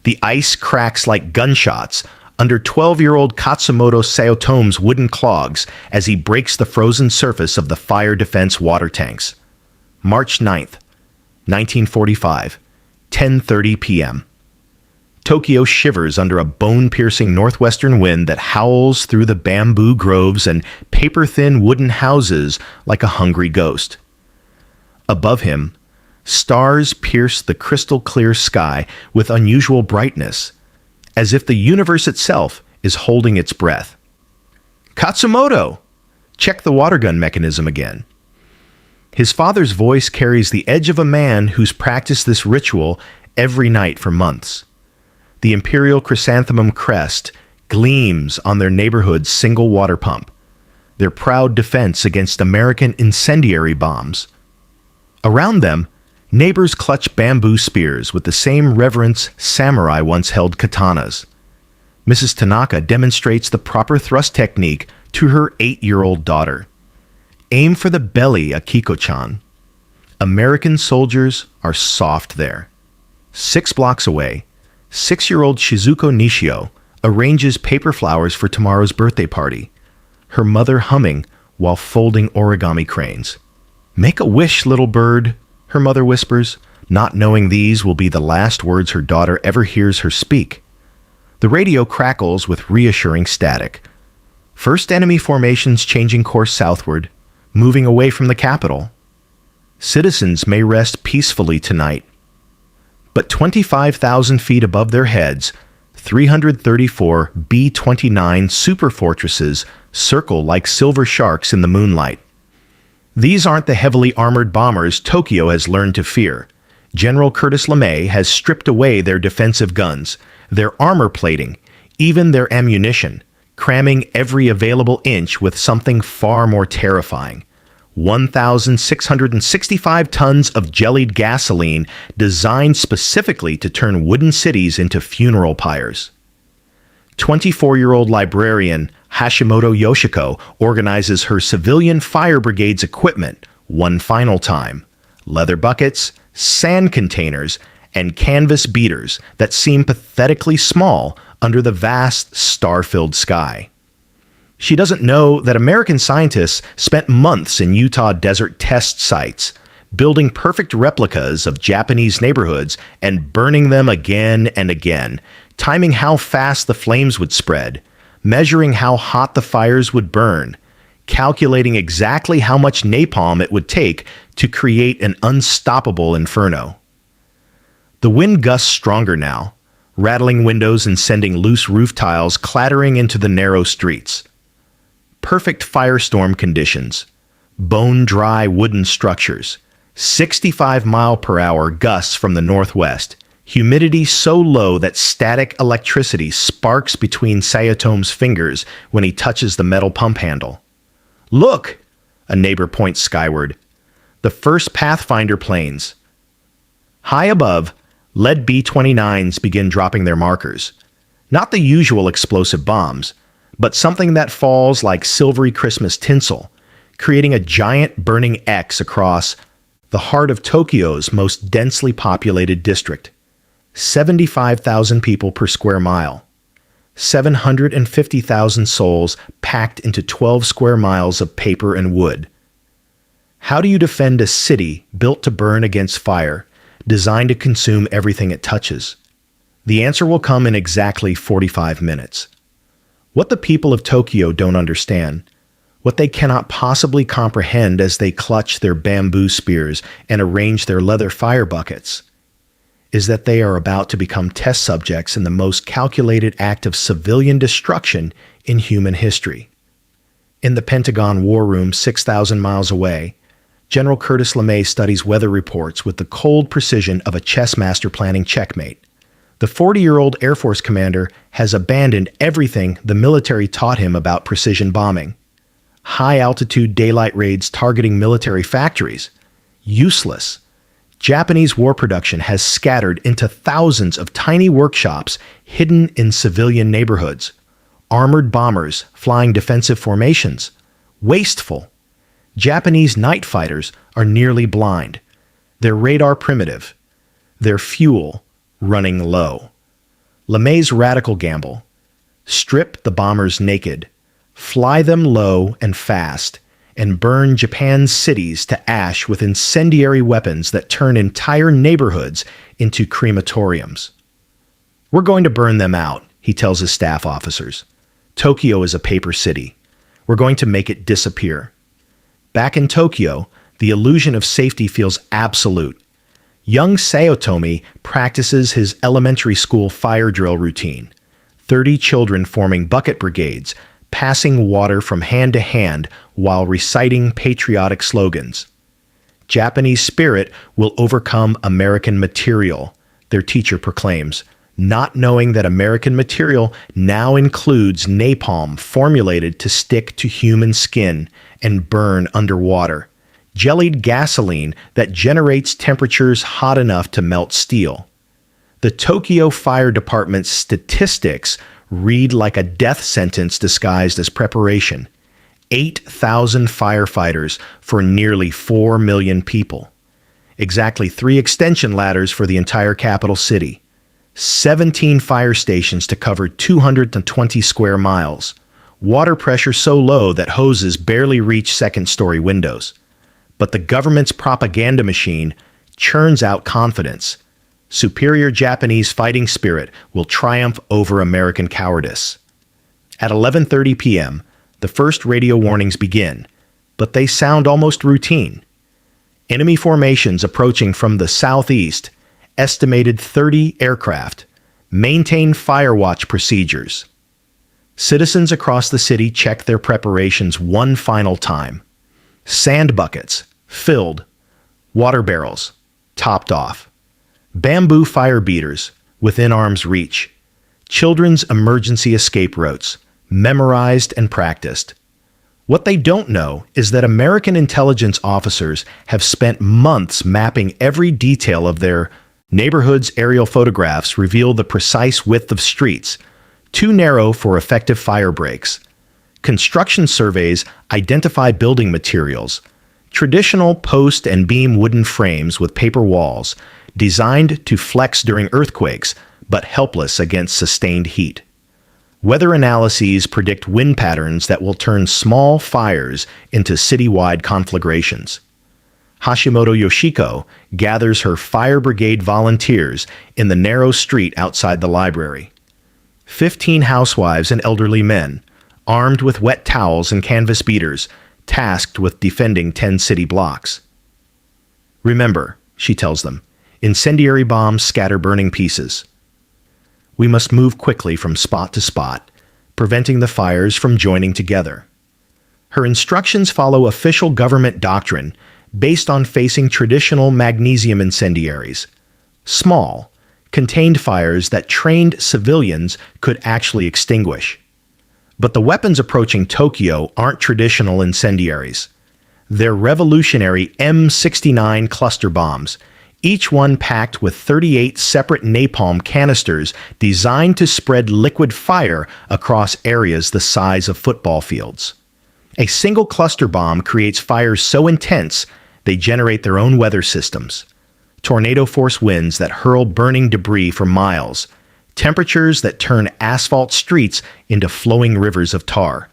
The ice cracks like gunshots under 12-year-old Katsumoto Saotome's wooden clogs as he breaks the frozen surface of the fire defense water tanks. March 9th, 1945, 10:30 p.m. Tokyo shivers under a bone-piercing northwestern wind that howls through the bamboo groves and paper-thin wooden houses like a hungry ghost. Above him, stars pierce the crystal-clear sky with unusual brightness, as if the universe itself is holding its breath. Katsumoto! Check the water gun mechanism again. His father's voice carries the edge of a man who's practiced this ritual every night for months. The imperial chrysanthemum crest gleams on their neighborhood's single water pump, their proud defense against American incendiary bombs. Around them, neighbors clutch bamboo spears with the same reverence samurai once held katanas. Mrs. Tanaka demonstrates the proper thrust technique to her 8-year-old daughter. Aim for the belly, Akiko-chan. American soldiers are soft there. 6 blocks away, 6-year-old Shizuko Nishio arranges paper flowers for tomorrow's birthday party, her mother humming while folding origami cranes. "Make a wish, little bird," her mother whispers, not knowing these will be the last words her daughter ever hears her speak. The radio crackles with reassuring static. First enemy formations changing course southward, moving away from the capital. Citizens may rest peacefully tonight. But 25,000 feet above their heads, 334 B-29 Superfortresses circle like silver sharks in the moonlight. These aren't the heavily armored bombers Tokyo has learned to fear. General Curtis LeMay has stripped away their defensive guns, their armor plating, even their ammunition, cramming every available inch with something far more terrifying. 1,665 tons of jellied gasoline designed specifically to turn wooden cities into funeral pyres. 24-year-old librarian Hashimoto Yoshiko organizes her civilian fire brigade's equipment one final time. Leather buckets, sand containers, and canvas beaters that seem pathetically small under the vast star-filled sky. She doesn't know that American scientists spent months in Utah desert test sites, building perfect replicas of Japanese neighborhoods and burning them again and again, timing how fast the flames would spread, measuring how hot the fires would burn, calculating exactly how much napalm it would take to create an unstoppable inferno. The wind gusts stronger now, rattling windows and sending loose roof tiles clattering into the narrow streets. Perfect firestorm conditions, bone-dry wooden structures, 65-mile-per-hour gusts from the northwest, humidity so low that static electricity sparks between Saotome's fingers when he touches the metal pump handle. "Look!" a neighbor points skyward. The first Pathfinder planes. High above, lead B-29s begin dropping their markers. Not the usual explosive bombs, but something that falls like silvery Christmas tinsel, creating a giant burning X across the heart of Tokyo's most densely populated district. 75,000 people per square mile. 750,000 souls packed into 12 square miles of paper and wood. How do you defend a city built to burn against fire, designed to consume everything it touches? The answer will come in exactly 45 minutes. What the people of Tokyo don't understand, what they cannot possibly comprehend as they clutch their bamboo spears and arrange their leather fire buckets, is that they are about to become test subjects in the most calculated act of civilian destruction in human history. In the Pentagon War Room 6,000 miles away, General Curtis LeMay studies weather reports with the cold precision of a chess master planning checkmate. The 40-year-old Air Force commander has abandoned everything the military taught him about precision bombing. High-altitude daylight raids targeting military factories. Useless. Japanese war production has scattered into thousands of tiny workshops hidden in civilian neighborhoods. Armored bombers flying defensive formations. Wasteful. Japanese night fighters are nearly blind. Their radar primitive. Their fuel running low. LeMay's radical gamble: strip the bombers naked, fly them low and fast, and burn Japan's cities to ash with incendiary weapons that turn entire neighborhoods into crematoriums. "We're going to burn them out," he tells his staff officers. "Tokyo is a paper city. We're going to make it disappear." Back in Tokyo, the illusion of safety feels absolute. Young Saotome practices his elementary school fire drill routine. 30 children forming bucket brigades, passing water from hand to hand while reciting patriotic slogans. "Japanese spirit will overcome American material," their teacher proclaims, not knowing that American material now includes napalm formulated to stick to human skin and burn underwater, jellied gasoline that generates temperatures hot enough to melt steel. The Tokyo Fire Department's statistics read like a death sentence disguised as preparation. 8,000 firefighters for nearly 4 million people. Exactly 3 extension ladders for the entire capital city. 17 fire stations to cover 220 square miles. Water pressure so low that hoses barely reach second-story windows. But the government's propaganda machine churns out confidence. Superior Japanese fighting spirit will triumph over American cowardice. At 11:30 p.m., the first radio warnings begin, but they sound almost routine. Enemy formations approaching from the southeast, estimated 30 aircraft, maintain firewatch procedures. Citizens across the city check their preparations one final time. Sand buckets, filled. Water barrels, topped off. Bamboo fire beaters, within arm's reach. Children's emergency escape routes, memorized and practiced. What they don't know is that American intelligence officers have spent months mapping every detail of their neighborhoods. Aerial photographs reveal the precise width of streets, too narrow for effective fire breaks. Construction surveys identify building materials, traditional post and beam wooden frames with paper walls, designed to flex during earthquakes, but helpless against sustained heat. Weather analyses predict wind patterns that will turn small fires into citywide conflagrations. Hashimoto Yoshiko gathers her fire brigade volunteers in the narrow street outside the library. 15 housewives and elderly men, armed with wet towels and canvas beaters, tasked with defending 10 city blocks. "Remember," she tells them, "incendiary bombs scatter burning pieces. We must move quickly from spot to spot, preventing the fires from joining together." Her instructions follow official government doctrine based on facing traditional magnesium incendiaries. Small, contained fires that trained civilians could actually extinguish. But the weapons approaching Tokyo aren't traditional incendiaries. They're revolutionary M69 cluster bombs, each one packed with 38 separate napalm canisters designed to spread liquid fire across areas the size of football fields. A single cluster bomb creates fires so intense they generate their own weather systems. Tornado-force winds that hurl burning debris for miles, temperatures that turn asphalt streets into flowing rivers of tar.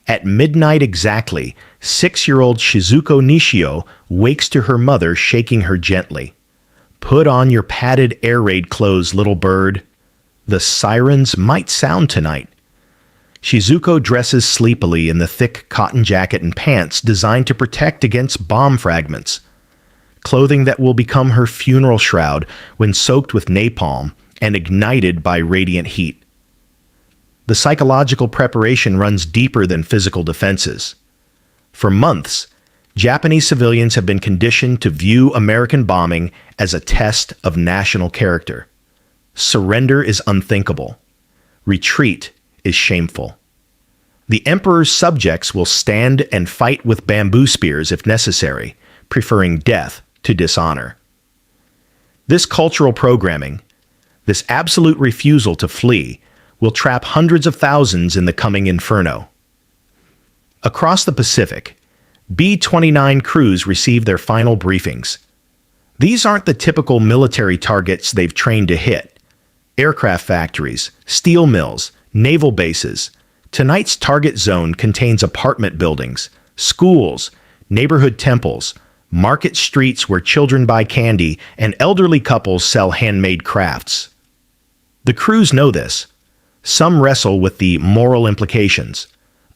At midnight exactly, 6-year-old Shizuko Nishio wakes to her mother shaking her gently. "Put on your padded air raid clothes, little bird. The sirens might sound tonight." Shizuko dresses sleepily in the thick cotton jacket and pants designed to protect against bomb fragments. Clothing that will become her funeral shroud when soaked with napalm and ignited by radiant heat. The psychological preparation runs deeper than physical defenses. For months, Japanese civilians have been conditioned to view American bombing as a test of national character. Surrender is unthinkable. Retreat is shameful. The emperor's subjects will stand and fight with bamboo spears if necessary, preferring death to dishonor. This cultural programming, this absolute refusal to flee, will trap hundreds of thousands in the coming inferno. Across the Pacific, B-29 crews receive their final briefings. These aren't the typical military targets they've trained to hit. aircraft factories, steel mills, naval bases. Tonight's target zone contains apartment buildings, schools, neighborhood temples, market streets where children buy candy, and elderly couples sell handmade crafts. The crews know this. Some wrestle with the moral implications.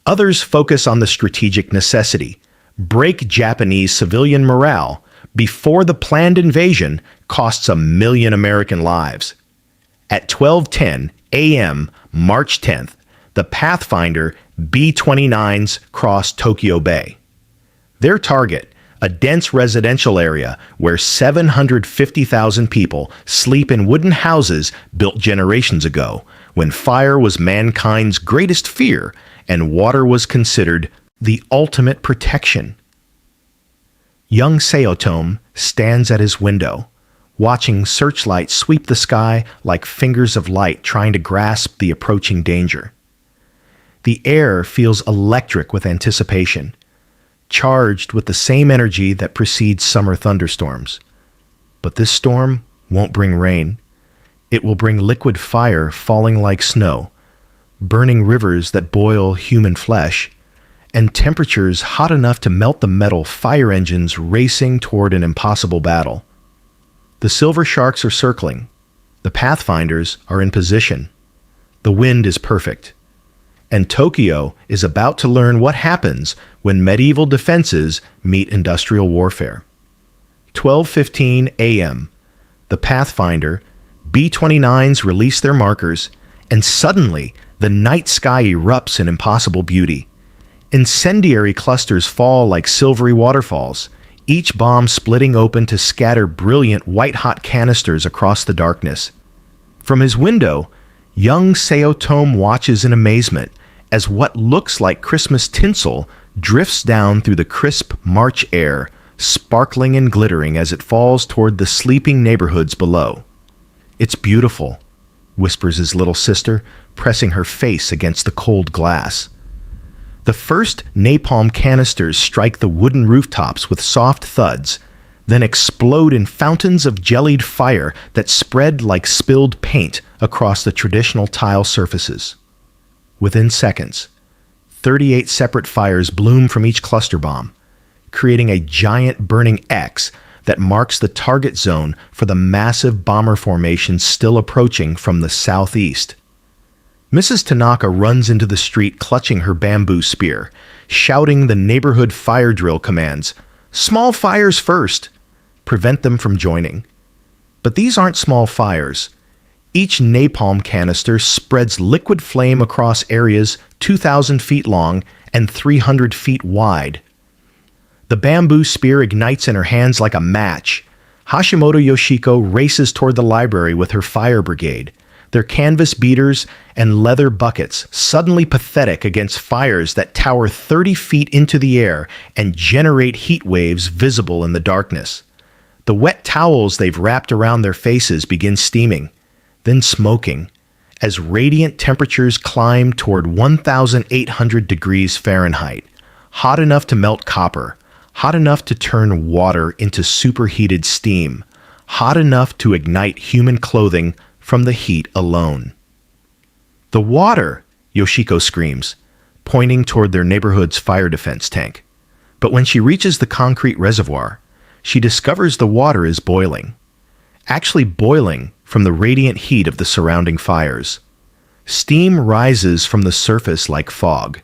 Others focus on the strategic necessity. Break Japanese civilian morale before the planned invasion costs 1 million American lives. At 12:10 a.m., March 10th, the Pathfinder B-29s cross Tokyo Bay. Their target, a dense residential area where 750,000 people sleep in wooden houses built generations ago, when fire was mankind's greatest fear and water was considered the ultimate protection. Young Saotome stands at his window, watching searchlights sweep the sky like fingers of light trying to grasp the approaching danger. The air feels electric with anticipation, charged with the same energy that precedes summer thunderstorms. But this storm won't bring rain. It will bring liquid fire falling like snow, burning rivers that boil human flesh, and temperatures hot enough to melt the metal fire engines racing toward an impossible battle. The silver sharks are circling. The Pathfinders are in position. The wind is perfect. And Tokyo is about to learn what happens when medieval defenses meet industrial warfare. 12:15 a.m. The Pathfinder B-29s release their markers, and suddenly the night sky erupts in impossible beauty. Incendiary clusters fall like silvery waterfalls, each bomb splitting open to scatter brilliant white-hot canisters across the darkness. From his window, young Saotome watches in amazement as what looks like Christmas tinsel drifts down through the crisp March air, sparkling and glittering as it falls toward the sleeping neighborhoods below. "It's beautiful," whispers his little sister, pressing her face against the cold glass. The first napalm canisters strike the wooden rooftops with soft thuds, then explode in fountains of jellied fire that spread like spilled paint across the traditional tile surfaces. Within seconds, 38 separate fires bloom from each cluster bomb, creating a giant burning X that marks the target zone for the massive bomber formation still approaching from the southeast. Mrs. Tanaka runs into the street clutching her bamboo spear, shouting the neighborhood fire drill commands, "Small fires first!" Prevent them from joining. But these aren't small fires. Each napalm canister spreads liquid flame across areas 2,000 feet long and 300 feet wide. The bamboo spear ignites in her hands like a match. Hashimoto Yoshiko races toward the library with her fire brigade, their canvas beaters and leather buckets suddenly pathetic against fires that tower 30 feet into the air and generate heat waves visible in the darkness. The wet towels they've wrapped around their faces begin steaming, then smoking, as radiant temperatures climb toward 1,800 degrees Fahrenheit, hot enough to melt copper, hot enough to turn water into superheated steam, hot enough to ignite human clothing from the heat alone. "The water!" Yoshiko screams, pointing toward their neighborhood's fire defense tank. But when she reaches the concrete reservoir, she discovers the water is boiling. Actually boiling from the radiant heat of the surrounding fires. Steam rises from the surface like fog,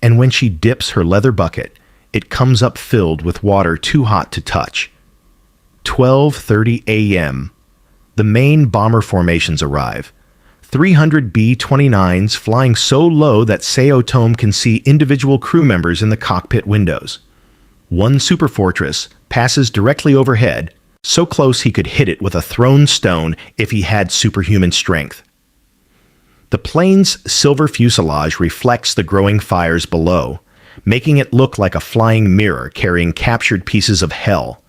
and when she dips her leather bucket, it comes up filled with water too hot to touch. 12:30 a.m. The main bomber formations arrive. 300 B-29s flying so low that Saotome can see individual crew members in the cockpit windows. One Superfortress passes directly overhead, so close he could hit it with a thrown stone if he had superhuman strength. The plane's silver fuselage reflects the growing fires below, making it look like a flying mirror carrying captured pieces of hell.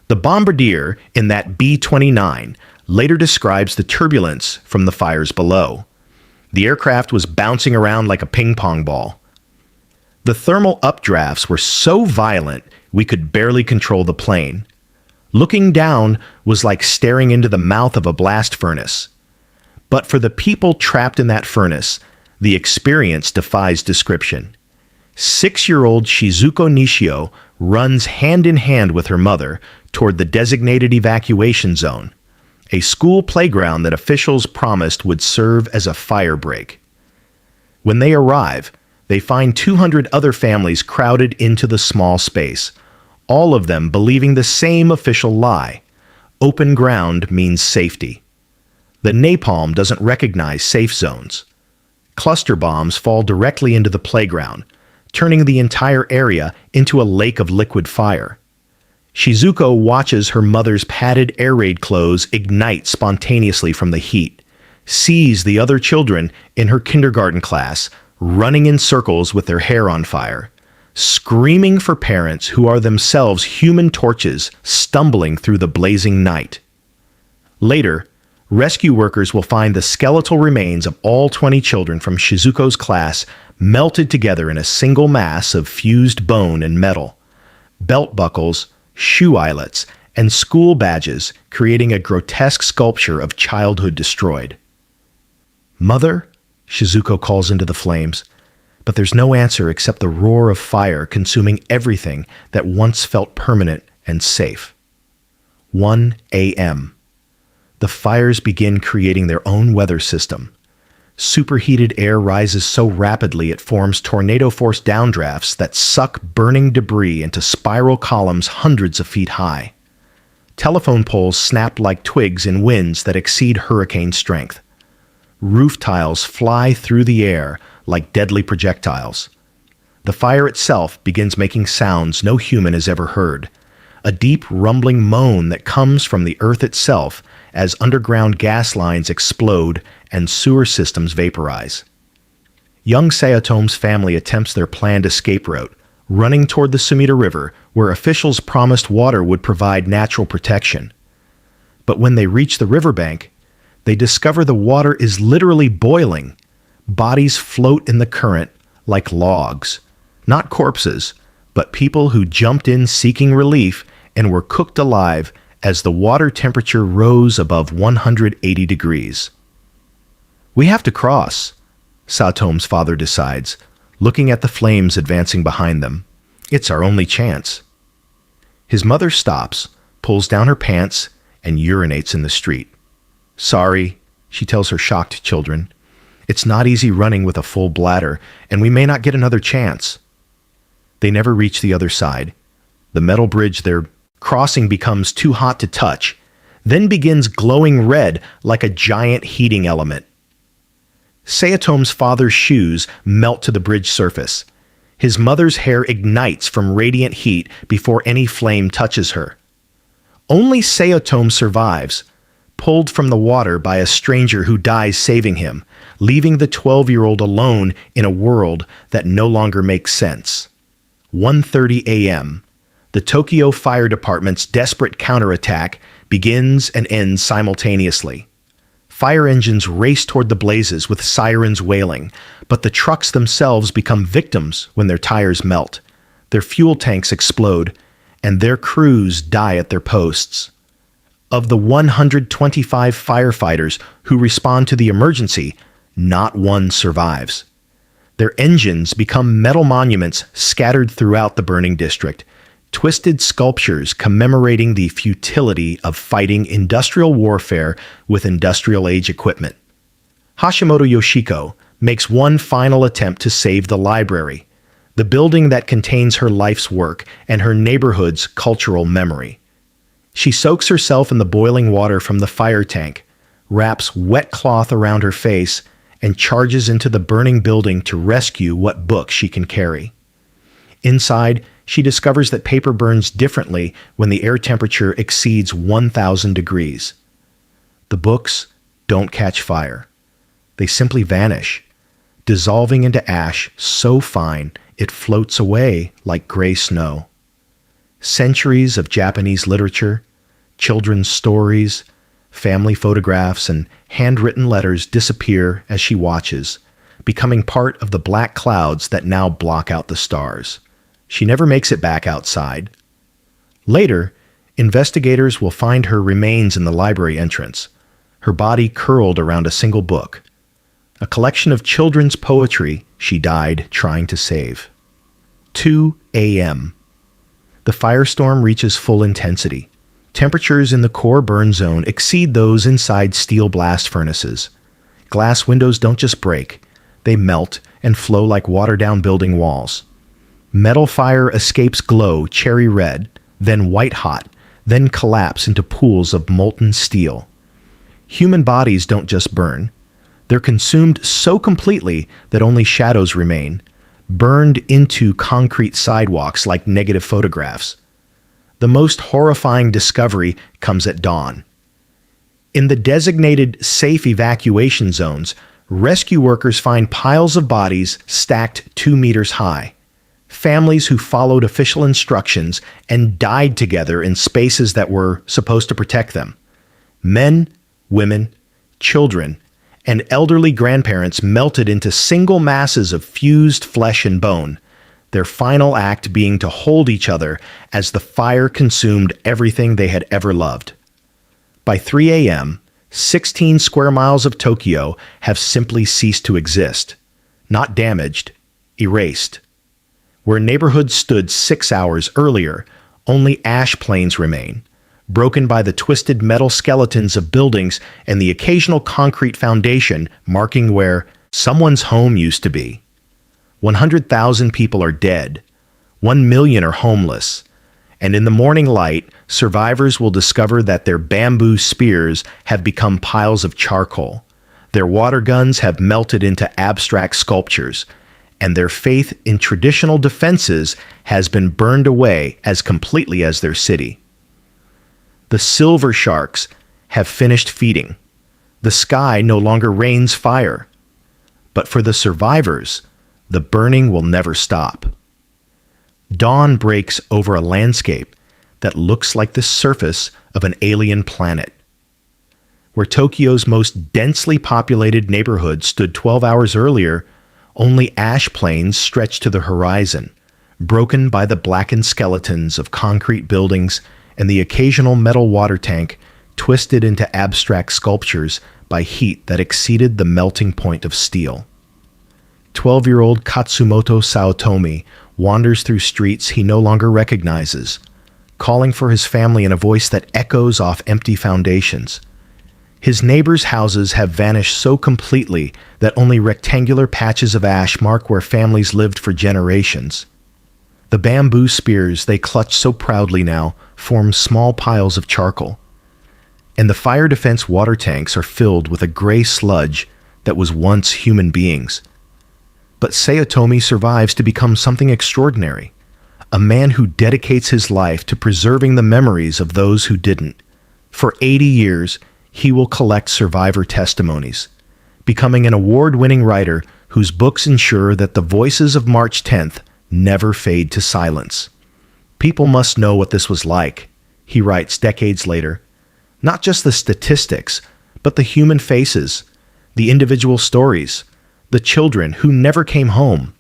The bombardier in that B-29 later describes the turbulence from the fires below. The aircraft was bouncing around like a ping-pong ball. The thermal updrafts were so violent we could barely control the plane. Looking down was like staring into the mouth of a blast furnace. But for the people trapped in that furnace, the experience defies description. 6-year-old Shizuko Nishio runs hand in hand with her mother toward the designated evacuation zone, a school playground that officials promised would serve as a fire break. When they arrive, they find 200 other families crowded into the small space, all of them believing the same official lie: open ground means safety. The napalm doesn't recognize safe zones. Cluster bombs fall directly into the playground, turning the entire area into a lake of liquid fire. Shizuko watches her mother's padded air raid clothes ignite spontaneously from the heat, sees the other children in her kindergarten class running in circles with their hair on fire, screaming for parents who are themselves human torches stumbling through the blazing night. Later, rescue workers will find the skeletal remains of all 20 children from Shizuko's class melted together in a single mass of fused bone and metal. Belt buckles, shoe eyelets, and school badges creating a grotesque sculpture of childhood destroyed. "Mother?" Shizuko calls into the flames, but there's no answer except the roar of fire consuming everything that once felt permanent and safe. 1 a.m. The fires begin creating their own weather system. Superheated air rises so rapidly it forms tornado-force downdrafts that suck burning debris into spiral columns hundreds of feet high. Telephone poles snap like twigs in winds that exceed hurricane strength. Roof tiles fly through the air like deadly projectiles. The fire itself begins making sounds no human has ever heard, a deep rumbling moan that comes from the earth itself as underground gas lines explode and sewer systems vaporize. Young Saotome's family attempts their planned escape route, running toward the Sumida River, where officials promised water would provide natural protection. But when they reach the riverbank, they discover the water is literally boiling. Bodies float in the current like logs, not corpses, but people who jumped in seeking relief and were cooked alive as the water temperature rose above 180 degrees. "We have to cross," Saotome's father decides, looking at the flames advancing behind them. "It's our only chance." His mother stops, pulls down her pants, and urinates in the street. "Sorry," she tells her shocked children. "It's not easy running with a full bladder, and we may not get another chance." They never reach the other side. The metal bridge they're crossing becomes too hot to touch, then begins glowing red like a giant heating element. Saotome's father's shoes melt to the bridge surface. His mother's hair ignites from radiant heat before any flame touches her. Only Saotome survives, pulled from the water by a stranger who dies saving him, leaving the 12-year-old alone in a world that no longer makes sense. 1:30 a.m. The Tokyo Fire Department's desperate counterattack begins and ends simultaneously. Fire engines race toward the blazes with sirens wailing, but the trucks themselves become victims when their tires melt, their fuel tanks explode, and their crews die at their posts. Of the 125 firefighters who respond to the emergency, not one survives. Their engines become metal monuments scattered throughout the burning district, twisted sculptures commemorating the futility of fighting industrial warfare with industrial-age equipment. Hashimoto Yoshiko makes one final attempt to save the library, the building that contains her life's work and her neighborhood's cultural memory. She soaks herself in the boiling water from the fire tank, wraps wet cloth around her face, and charges into the burning building to rescue what book she can carry. Inside, she discovers that paper burns differently when the air temperature exceeds 1,000 degrees. The books don't catch fire. They simply vanish, dissolving into ash so fine it floats away like gray snow. Centuries of Japanese literature, children's stories, family photographs, and handwritten letters disappear as she watches, becoming part of the black clouds that now block out the stars. She never makes it back outside. Later, investigators will find her remains in the library entrance, her body curled around a single book, a collection of children's poetry she died trying to save. 2 a.m. The firestorm reaches full intensity. Temperatures in the core burn zone exceed those inside steel blast furnaces. Glass windows don't just break, they melt and flow like watered-down building walls. Metal fire escapes glow cherry red, then white-hot, then collapse into pools of molten steel. Human bodies don't just burn. They're consumed so completely that only shadows remain, burned into concrete sidewalks like negative photographs. The most horrifying discovery comes at dawn. In the designated safe evacuation zones, rescue workers find piles of bodies stacked 2 meters high. Families who followed official instructions and died together in spaces that were supposed to protect them. Men, women, children, and elderly grandparents melted into single masses of fused flesh and bone, their final act being to hold each other as the fire consumed everything they had ever loved. By 3 a.m., 16 square miles of Tokyo have simply ceased to exist. Not damaged, erased. Where neighborhoods stood 6 hours earlier, only ash plains remain, broken by the twisted metal skeletons of buildings and the occasional concrete foundation marking where someone's home used to be. 100,000 people are dead. 1 million are homeless. And in the morning light, survivors will discover that their bamboo spears have become piles of charcoal. Their water guns have melted into abstract sculptures, and their faith in traditional defenses has been burned away as completely as their city. The silver sharks have finished feeding. The sky no longer rains fire. But for the survivors, the burning will never stop. Dawn breaks over a landscape that looks like the surface of an alien planet. Where Tokyo's most densely populated neighborhood stood 12 hours earlier, only ash plains stretch to the horizon, broken by the blackened skeletons of concrete buildings and the occasional metal water tank twisted into abstract sculptures by heat that exceeded the melting point of steel. 12-year-old Katsumoto Saotome wanders through streets he no longer recognizes, calling for his family in a voice that echoes off empty foundations. His neighbors' houses have vanished so completely that only rectangular patches of ash mark where families lived for generations. The bamboo spears they clutch so proudly now form small piles of charcoal. And the fire defense water tanks are filled with a gray sludge that was once human beings. But Saotome survives to become something extraordinary, a man who dedicates his life to preserving the memories of those who didn't. For 80 years, he will collect survivor testimonies, becoming an award-winning writer whose books ensure that the voices of March 10th never fade to silence. People must know what this was like, he writes decades later. Not just the statistics, but the human faces, the individual stories, the children who never came home.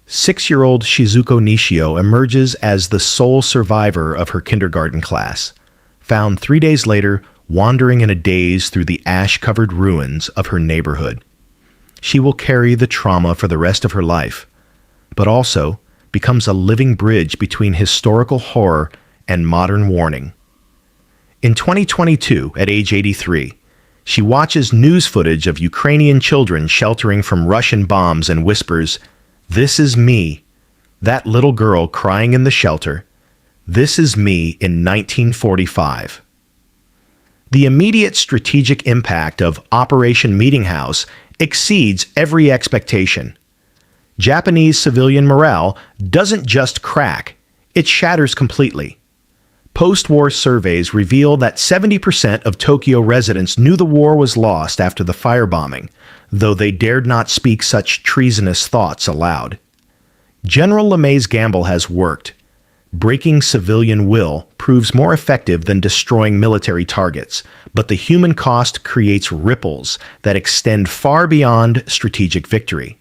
6-year-old Shizuko Nishio emerges as the sole survivor of her kindergarten class, found 3 days later wandering in a daze through the ash-covered ruins of her neighborhood. She will carry the trauma for the rest of her life, but also becomes a living bridge between historical horror and modern warning. In 2022, at age 83, she watches news footage of Ukrainian children sheltering from Russian bombs and whispers, "This is me, that little girl crying in the shelter. This is me in 1945." The immediate strategic impact of Operation Meetinghouse exceeds every expectation. Japanese civilian morale doesn't just crack, it shatters completely. Post-war surveys reveal that 70% of Tokyo residents knew the war was lost after the firebombing, though they dared not speak such treasonous thoughts aloud. General LeMay's gamble has worked. Breaking civilian will proves more effective than destroying military targets, but the human cost creates ripples that extend far beyond strategic victory.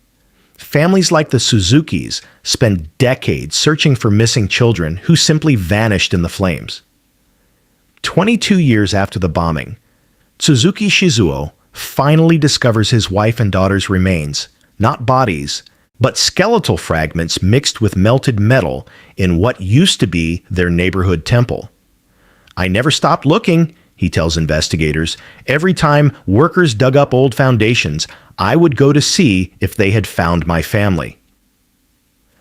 Families like the Suzukis spend decades searching for missing children who simply vanished in the flames. 22 years after the bombing, Suzuki Shizuo finally discovers his wife and daughter's remains, not bodies, but skeletal fragments mixed with melted metal in what used to be their neighborhood temple. "I never stopped looking," he tells investigators. "Every time workers dug up old foundations, I would go to see if they had found my family."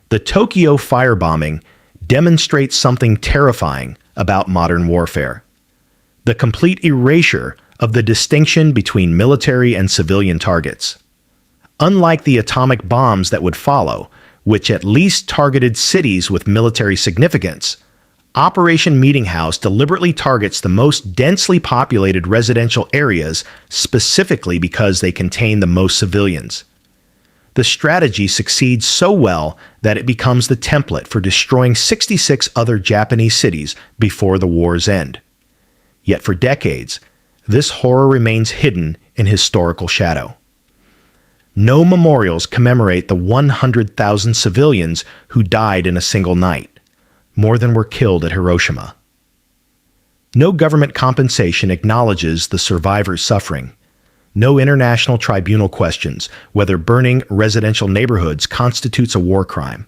The Tokyo firebombing demonstrates something terrifying about modern warfare: the complete erasure of the distinction between military and civilian targets. Unlike the atomic bombs that would follow, which at least targeted cities with military significance, Operation Meetinghouse deliberately targets the most densely populated residential areas specifically because they contain the most civilians. The strategy succeeds so well that it becomes the template for destroying 66 other Japanese cities before the war's end. Yet for decades, this horror remains hidden in historical shadow. No memorials commemorate the 100,000 civilians who died in a single night, more than were killed at Hiroshima. No government compensation acknowledges the survivors' suffering. No international tribunal questions whether burning residential neighborhoods constitutes a war crime.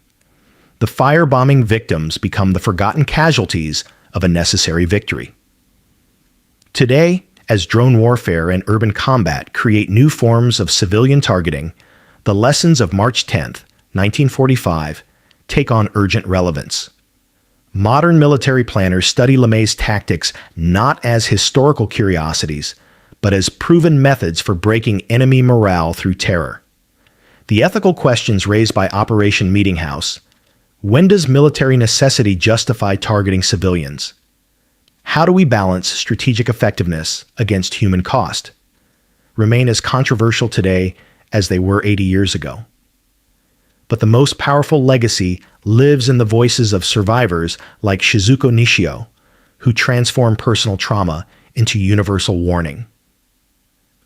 The firebombing victims become the forgotten casualties of a necessary victory. Today, as drone warfare and urban combat create new forms of civilian targeting, the lessons of March 10, 1945, take on urgent relevance. Modern military planners study LeMay's tactics not as historical curiosities, but as proven methods for breaking enemy morale through terror. The ethical questions raised by Operation Meetinghouse: when does military necessity justify targeting civilians? How do we balance strategic effectiveness against human cost? Remain as controversial today as they were 80 years ago. But the most powerful legacy lives in the voices of survivors like Shizuko Nishio, who transform personal trauma into universal warning.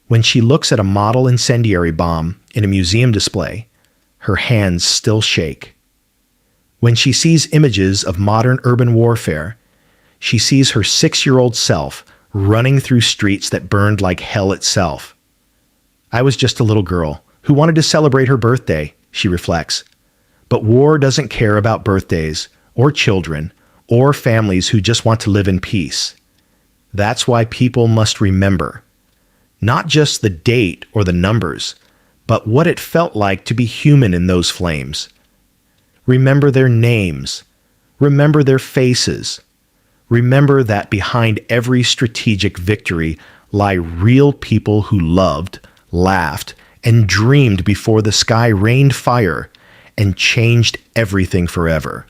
When she looks at a model incendiary bomb in a museum display, her hands still shake. When she sees images of modern urban warfare, she sees her 6-year-old self running through streets that burned like hell itself. "I was just a little girl who wanted to celebrate her birthday," she reflects. But war doesn't care about birthdays, or children, or families who just want to live in peace. That's why people must remember, not just the date or the numbers, but what it felt like to be human in those flames. Remember their names. Remember their faces. Remember that behind every strategic victory lie real people who loved, laughed, and dreamed before the sky rained fire and changed everything forever.